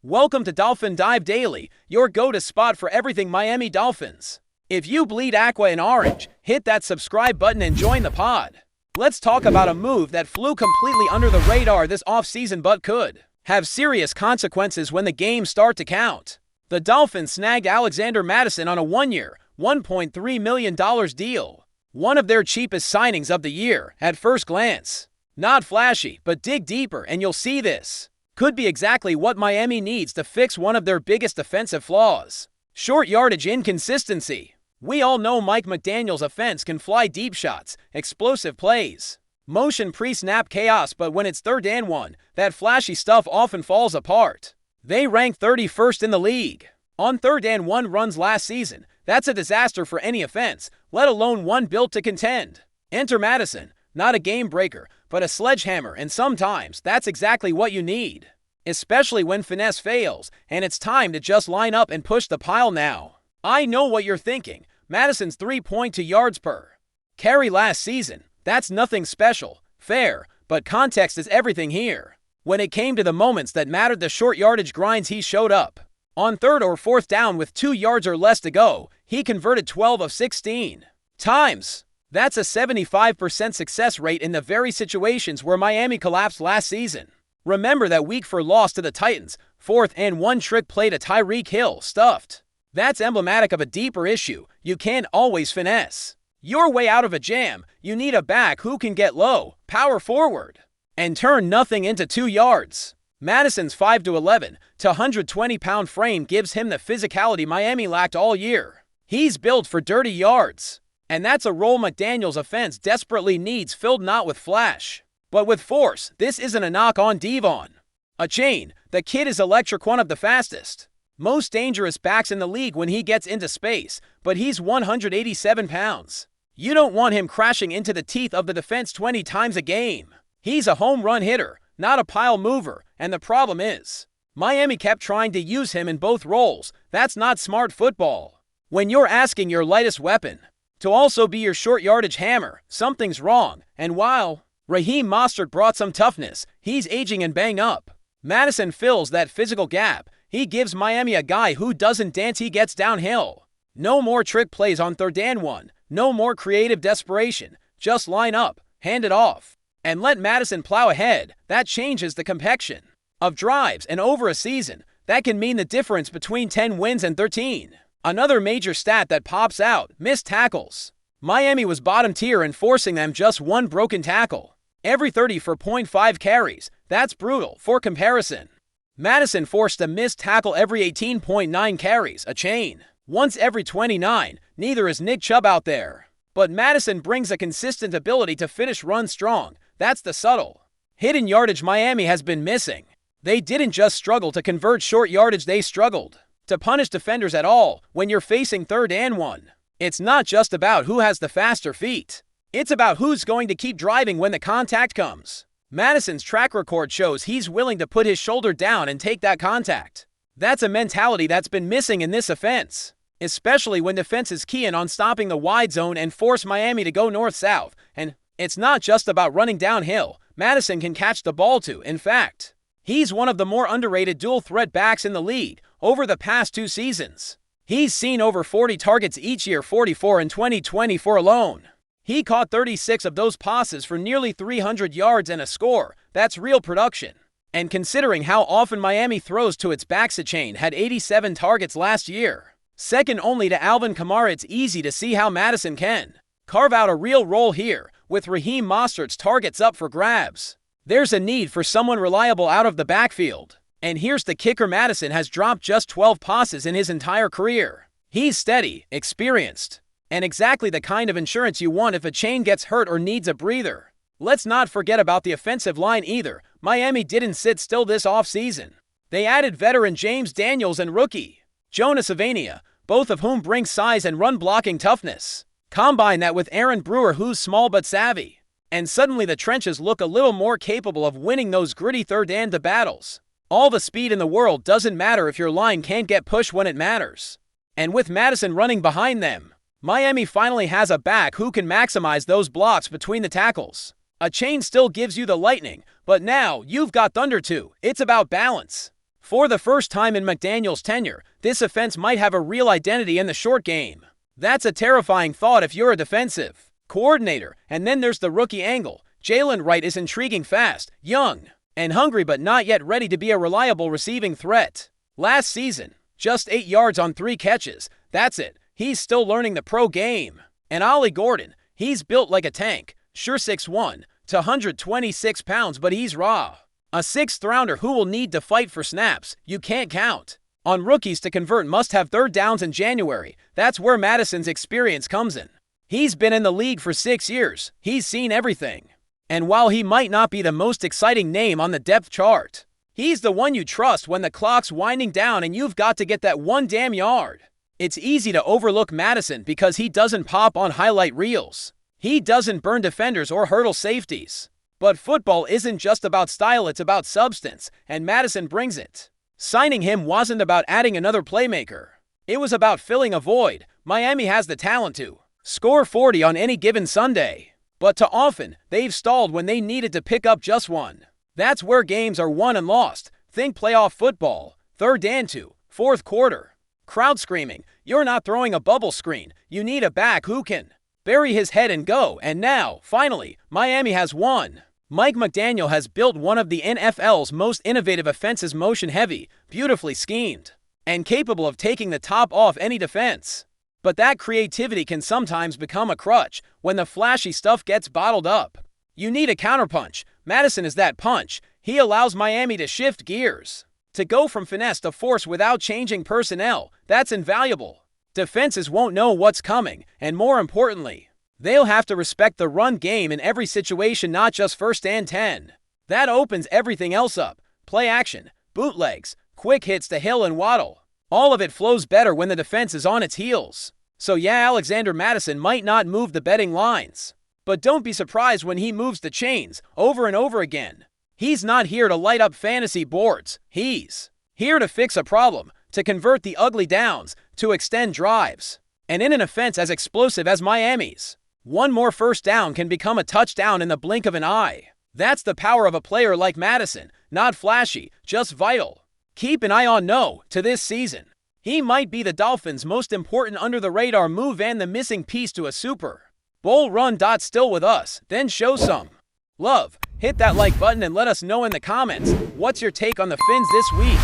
Welcome to Dolphin Dive Daily, your go-to spot for everything Miami Dolphins. If you bleed aqua and orange, hit that subscribe button and join the pod. Let's talk about a move that flew completely under the radar this offseason but could have serious consequences when the games start to count. The Dolphins snagged Alexander Mattison on a one-year, $1.3 million deal. One of their cheapest signings of the year, at first glance. Not flashy, but dig deeper and you'll see this could be exactly what Miami needs to fix one of their biggest defensive flaws. Short yardage inconsistency. We all know Mike McDaniel's offense can fly deep shots, explosive plays, motion pre-snap chaos, but when it's 3rd and 1, that flashy stuff often falls apart. They rank 31st in the league on 3rd and 1 runs last season. That's a disaster for any offense, let alone one built to contend. Enter Mattison, not a game breaker, but a sledgehammer, and sometimes that's exactly what you need. Especially when finesse fails, and it's time to just line up and push the pile now. I know what you're thinking. Mattison's 3.2 yards per carry last season. That's nothing special. Fair, but context is everything here. When it came to the moments that mattered, the short yardage grinds, he showed up. On 3rd or 4th down with 2 yards or less to go, he converted 12 of 16 times. That's a 75% success rate in the very situations where Miami collapsed last season. Remember that week 4 loss to the Titans, 4th and 1 trick play to Tyreek Hill, stuffed. That's emblematic of a deeper issue. You can't always finesse your way out of a jam. You need a back who can get low, power forward, and turn nothing into 2 yards. Mattison's 5'11" to 120-pound frame gives him the physicality Miami lacked all year. He's built for dirty yards. And that's a role McDaniel's offense desperately needs, filled not with flash, but with force. This isn't a knock on DALVIN. A chain, the kid is electric, one of the fastest, most dangerous backs in the league when he gets into space, but he's 187 pounds. You don't want him crashing into the teeth of the defense 20 times a game. He's a home run hitter, not a pile mover, and the problem is, Miami kept trying to use him in both roles. That's not smart football. When you're asking your lightest weapon to also be your short yardage hammer, something's wrong. And while Raheem Mostert brought some toughness, he's aging and banged up. Mattison fills that physical gap. He gives Miami a guy who doesn't dance, he gets downhill. No more trick plays on 3rd and 1. No more creative desperation. Just line up, hand it off, and let Mattison plow ahead. That changes the complexion of drives, and over a season, that can mean the difference between 10 wins and 13. Another major stat that pops out, missed tackles. Miami was bottom tier in forcing them just 1 broken tackle every 30 for 0.5 carries. That's brutal. For comparison, Mattison forced a missed tackle every 18.9 carries, a chain. Once every 29, neither is Nick Chubb out there. But Mattison brings a consistent ability to finish runs strong. That's the subtle hidden yardage Miami has been missing. They didn't just struggle to convert short yardage, they struggled to punish defenders at all. When you're facing 3rd and 1, it's not just about who has the faster feet. It's about who's going to keep driving when the contact comes. Mattison's track record shows he's willing to put his shoulder down and take that contact. That's a mentality that's been missing in this offense, especially when defenses key in on stopping the wide zone and force Miami to go north-south. And it's not just about running downhill. Mattison can catch the ball too. In fact, he's one of the more underrated dual-threat backs in the league. Over the past 2 seasons, he's seen over 40 targets each year, 44 in 2024 alone. He caught 36 of those passes for nearly 300 yards and a score. That's real production. And considering how often Miami throws to its backs, a chain had 87 targets last year, second only to Alvin Kamara, it's easy to see how Mattison can carve out a real role here. With Raheem Mostert's targets up for grabs, there's a need for someone reliable out of the backfield. And here's the kicker, Mattison has dropped just 12 passes in his entire career. He's steady, experienced, and exactly the kind of insurance you want if a chain gets hurt or needs a breather. Let's not forget about the offensive line either. Miami didn't sit still this offseason. They added veteran James Daniels and rookie Jonas Savania, both of whom bring size and run-blocking toughness. Combine that with Aaron Brewer, who's small but savvy, and suddenly the trenches look a little more capable of winning those gritty 3rd and 2 battles. All the speed in the world doesn't matter if your line can't get pushed when it matters. And with Mattison running behind them, Miami finally has a back who can maximize those blocks between the tackles. A chain still gives you the lightning, but now you've got thunder too. It's about balance. For the first time in McDaniel's tenure, this offense might have a real identity in the short game. That's a terrifying thought if you're a defensive coordinator. And then there's the rookie angle. Jalen Wright is intriguing, fast, young, and hungry, but not yet ready to be a reliable receiving threat. Last season, just 8 yards on 3 catches. That's it. He's still learning the pro game. And Ollie Gordon, he's built like a tank. Sure, 6'1" to 126 pounds, but he's raw. A 6th rounder who will need to fight for snaps. You can't count on rookies to convert. Must have third downs in January. That's where Madison's experience comes in. He's been in the league for 6 years. He's seen everything. And while he might not be the most exciting name on the depth chart, he's the one you trust when the clock's winding down and you've got to get that one damn yard. It's easy to overlook Madison because he doesn't pop on highlight reels. He doesn't burn defenders or hurdle safeties. But football isn't just about style, it's about substance, and Madison brings it. Signing him wasn't about adding another playmaker. It was about filling a void. Miami has the talent to score 40 on any given Sunday. But too often, they've stalled when they needed to pick up just one. That's where games are won and lost. Think playoff football. 3rd and 2, 4th quarter. Crowd screaming, you're not throwing a bubble screen. You need a back who can bury his head and go. And now, finally, Miami has won. Mike McDaniel has built one of the NFL's most innovative offenses, motion-heavy, beautifully schemed, and capable of taking the top off any defense. But that creativity can sometimes become a crutch when the flashy stuff gets bottled up. You need a counterpunch. Madison is that punch. He allows Miami to shift gears, to go from finesse to force without changing personnel. That's invaluable. Defenses won't know what's coming, and more importantly, they'll have to respect the run game in every situation, not just 1st and 10. That opens everything else up. Play action, bootlegs, quick hits to Hill and Waddle. All of it flows better when the defense is on its heels. So yeah, Alexander Madison might not move the betting lines, but don't be surprised when he moves the chains over and over again. He's not here to light up fantasy boards. He's here to fix a problem, to convert the ugly downs, to extend drives. And in an offense as explosive as Miami's, one more first down can become a touchdown in the blink of an eye. That's the power of a player like Madison. Not flashy, just vital. Keep an eye on to this season. He might be the Dolphins' most important under-the-radar move and the missing piece to a Super Bowl run. Still with us? Then show some love. Hit that like button and let us know in the comments, what's your take on the Fins this week?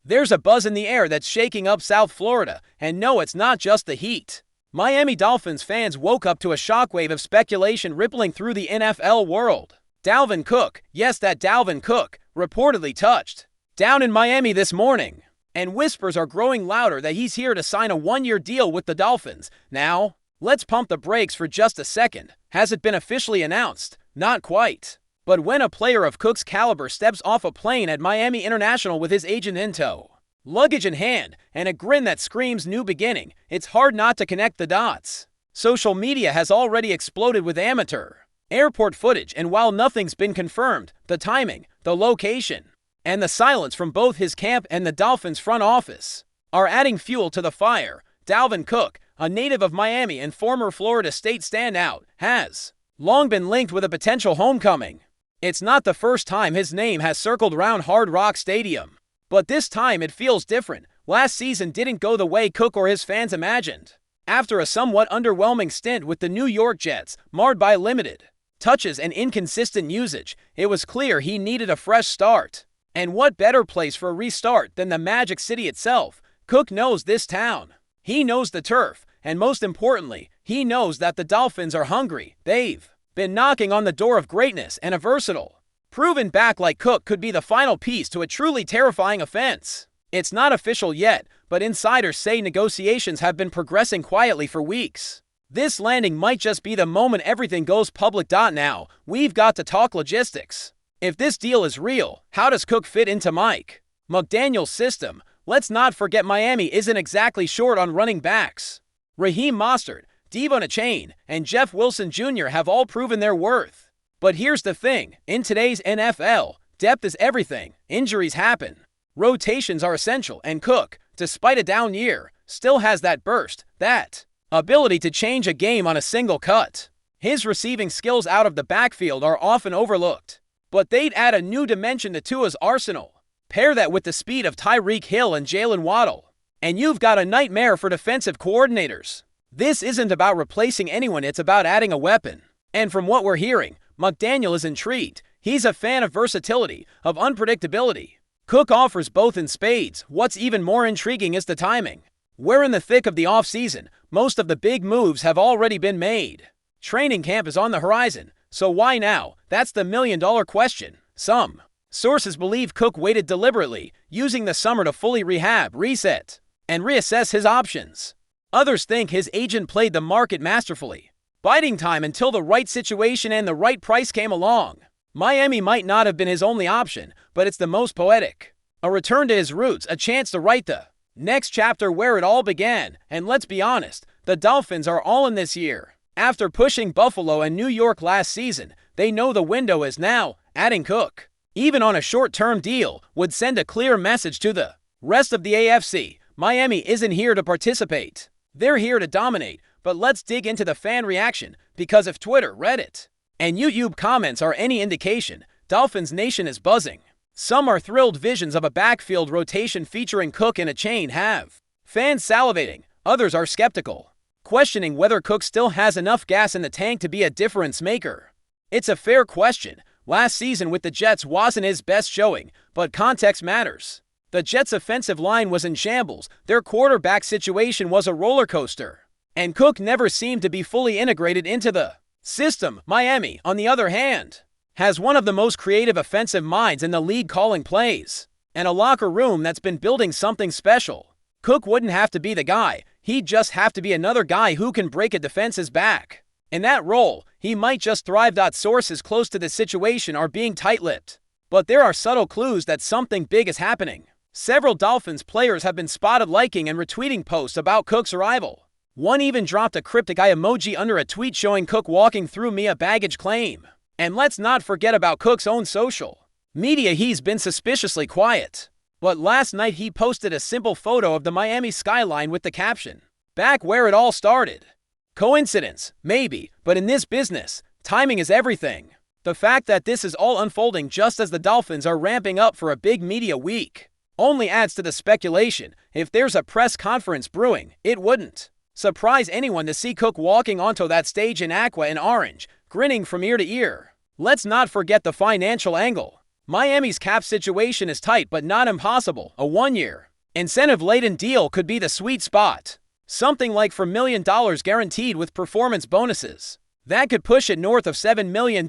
There's a buzz in the air that's shaking up South Florida, and no, it's not just the heat. Miami Dolphins fans woke up to a shockwave of speculation rippling through the NFL world. Dalvin Cook, yes, that Dalvin Cook, reportedly touched down in Miami this morning. And whispers are growing louder that he's here to sign a 1-year deal with the Dolphins. Now, let's pump the brakes for just a second. Has it been officially announced? Not quite. But when a player of Cook's caliber steps off a plane at Miami International with his agent in tow, luggage in hand, and a grin that screams new beginning, it's hard not to connect the dots. Social media has already exploded with amateur airport footage, and while nothing's been confirmed, the timing, the location, and the silence from both his camp and the Dolphins front office are adding fuel to the fire. Dalvin Cook, a native of Miami and former Florida State standout, has long been linked with a potential homecoming. It's not the first time his name has circled around Hard Rock Stadium, but this time it feels different. Last season didn't go the way Cook or his fans imagined. After a somewhat underwhelming stint with the New York Jets, marred by limited touches and inconsistent usage, it was clear he needed a fresh start. And what better place for a restart than the Magic City itself? Cook knows this town. He knows the turf. And most importantly, he knows that the Dolphins are hungry. They've been knocking on the door of greatness, and a versatile, proven back like Cook could be the final piece to a truly terrifying offense. It's not official yet, but insiders say negotiations have been progressing quietly for weeks. This landing might just be the moment everything goes public. Now, we've got to talk logistics. If this deal is real, how does Cook fit into Mike McDaniel's system? Let's not forget Miami isn't exactly short on running backs. Raheem Mostert, Devon Achane, and Jeff Wilson Jr. have all proven their worth. But here's the thing, in today's NFL, depth is everything. Injuries happen. Rotations are essential, and Cook, despite a down year, still has that burst, that ability to change a game on a single cut. His receiving skills out of the backfield are often overlooked, but they'd add a new dimension to Tua's arsenal. Pair that with the speed of Tyreek Hill and Jalen Waddle, and you've got a nightmare for defensive coordinators. This isn't about replacing anyone, it's about adding a weapon. And from what we're hearing, McDaniel is intrigued. He's a fan of versatility, of unpredictability. Cook offers both in spades. What's even more intriguing is the timing. We're in the thick of the offseason. Most of the big moves have already been made. Training camp is on the horizon, so why now? That's the million-dollar question. Some sources believe Cook waited deliberately, using the summer to fully rehab, reset, and reassess his options. Others think his agent played the market masterfully, biding time until the right situation and the right price came along. Miami might not have been his only option, but it's the most poetic. A return to his roots, a chance to write the next chapter where it all began. And let's be honest, the Dolphins are all in this year. After pushing Buffalo and New York last season, they know the window is now. Adding Cook, even on a short-term deal, would send a clear message to the rest of the AFC. Miami isn't here to participate. They're here to dominate. But let's dig into the fan reaction, because if Twitter, Reddit, and YouTube comments are any indication, Dolphins Nation is buzzing. Some are thrilled. Visions of a backfield rotation featuring Cook in a chain have fans salivating. Others are skeptical, questioning whether Cook still has enough gas in the tank to be a difference maker. It's a fair question. Last season with the Jets wasn't his best showing, but context matters. The Jets' offensive line was in shambles. Their quarterback situation was a roller coaster, and Cook never seemed to be fully integrated into the system. Miami, on the other hand, has one of the most creative offensive minds in the league calling plays, and a locker room that's been building something special. Cook wouldn't have to be the guy. He'd just have to be another guy who can break a defense's back. In that role, he might just thrive. Sources close to the situation are being tight-lipped, but there are subtle clues that something big is happening. Several Dolphins players have been spotted liking and retweeting posts about Cook's arrival. One even dropped a cryptic eye emoji under a tweet showing Cook walking through a baggage claim. And let's not forget about Cook's own social media. He's been suspiciously quiet, but last night he posted a simple photo of the Miami skyline with the caption, "Back where it all started." Coincidence? Maybe, but in this business, timing is everything. The fact that this is all unfolding just as the Dolphins are ramping up for a big media week only adds to the speculation. If there's a press conference brewing, it wouldn't surprise anyone to see Cook walking onto that stage in aqua and orange, grinning from ear to ear. Let's not forget the financial angle. Miami's cap situation is tight but not impossible. A one-year, incentive-laden deal could be the sweet spot. Something like $4 million guaranteed with performance bonuses. That could push it north of $7 million.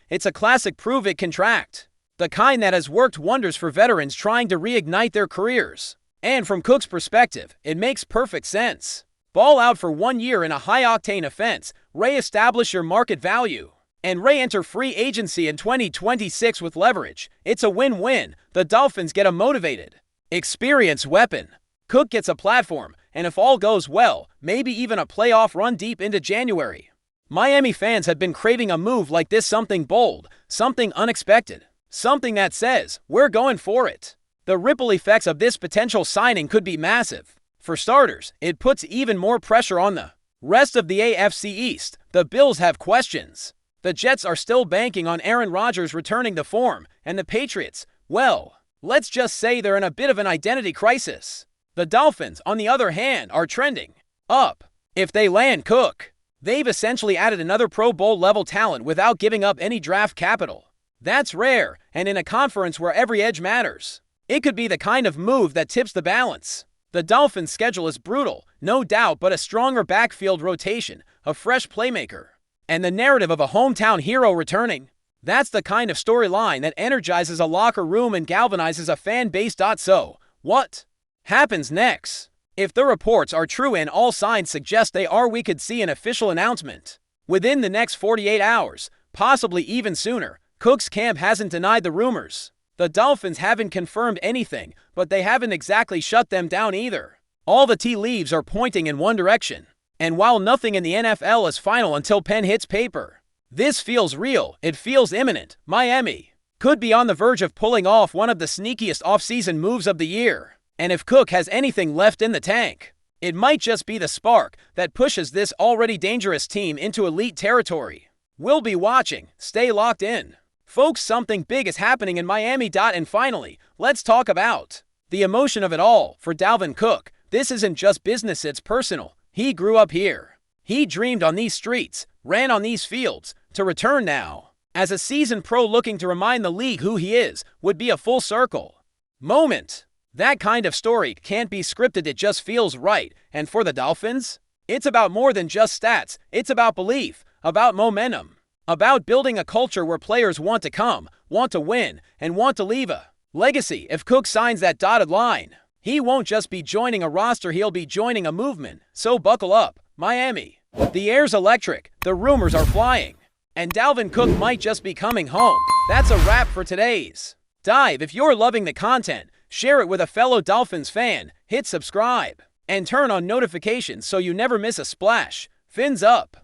It's a classic prove-it contract, the kind that has worked wonders for veterans trying to reignite their careers. And from Cook's perspective, it makes perfect sense. Ball out for 1 year in a high-octane offense, re-establish your market value, and re-enter free agency in 2026 with leverage. It's a win-win. The Dolphins get a motivated, experienced weapon. Cook gets a platform, and if all goes well, maybe even a playoff run deep into January. Miami fans have been craving a move like this, something bold, something unexpected, something that says, we're going for it. The ripple effects of this potential signing could be massive. For starters, it puts even more pressure on the rest of the AFC East. The Bills have questions. The Jets are still banking on Aaron Rodgers returning to form, and the Patriots, well, let's just say they're in a bit of an identity crisis. The Dolphins, on the other hand, are trending up. If they land Cook, they've essentially added another Pro Bowl-level talent without giving up any draft capital. That's rare, and in a conference where every edge matters, it could be the kind of move that tips the balance. The Dolphins' schedule is brutal, no doubt, but a stronger backfield rotation, a fresh playmaker, and the narrative of a hometown hero returning. That's the kind of storyline that energizes a locker room and galvanizes a fan base. So, what happens next? If the reports are true and all signs suggest they are, we could see an official announcement within the next 48 hours, possibly even sooner. Cook's camp hasn't denied the rumors. The Dolphins haven't confirmed anything, but they haven't exactly shut them down either. All the tea leaves are pointing in one direction. And while nothing in the NFL is final until pen hits paper, this feels real. It feels imminent. Miami could be on the verge of pulling off one of the sneakiest offseason moves of the year. And if Cook has anything left in the tank, it might just be the spark that pushes this already dangerous team into elite territory. We'll be watching. Stay locked in. Folks, something big is happening in Miami. And finally, let's talk about the emotion of it all. For Dalvin Cook, this isn't just business, it's personal. He grew up here. He dreamed on these streets, ran on these fields. To return now, as a seasoned pro looking to remind the league who he is, would be a full circle moment. That kind of story can't be scripted, it just feels right. And for the Dolphins, it's about more than just stats. It's about belief, about momentum, about building a culture where players want to come, want to win, and want to leave a legacy. If Cook signs that dotted line, he won't just be joining a roster, he'll be joining a movement. So buckle up, Miami. The air's electric, the rumors are flying, and Dalvin Cook might just be coming home. That's a wrap for today's dive. If you're loving the content, share it with a fellow Dolphins fan, hit subscribe, and turn on notifications so you never miss a splash. Fins up.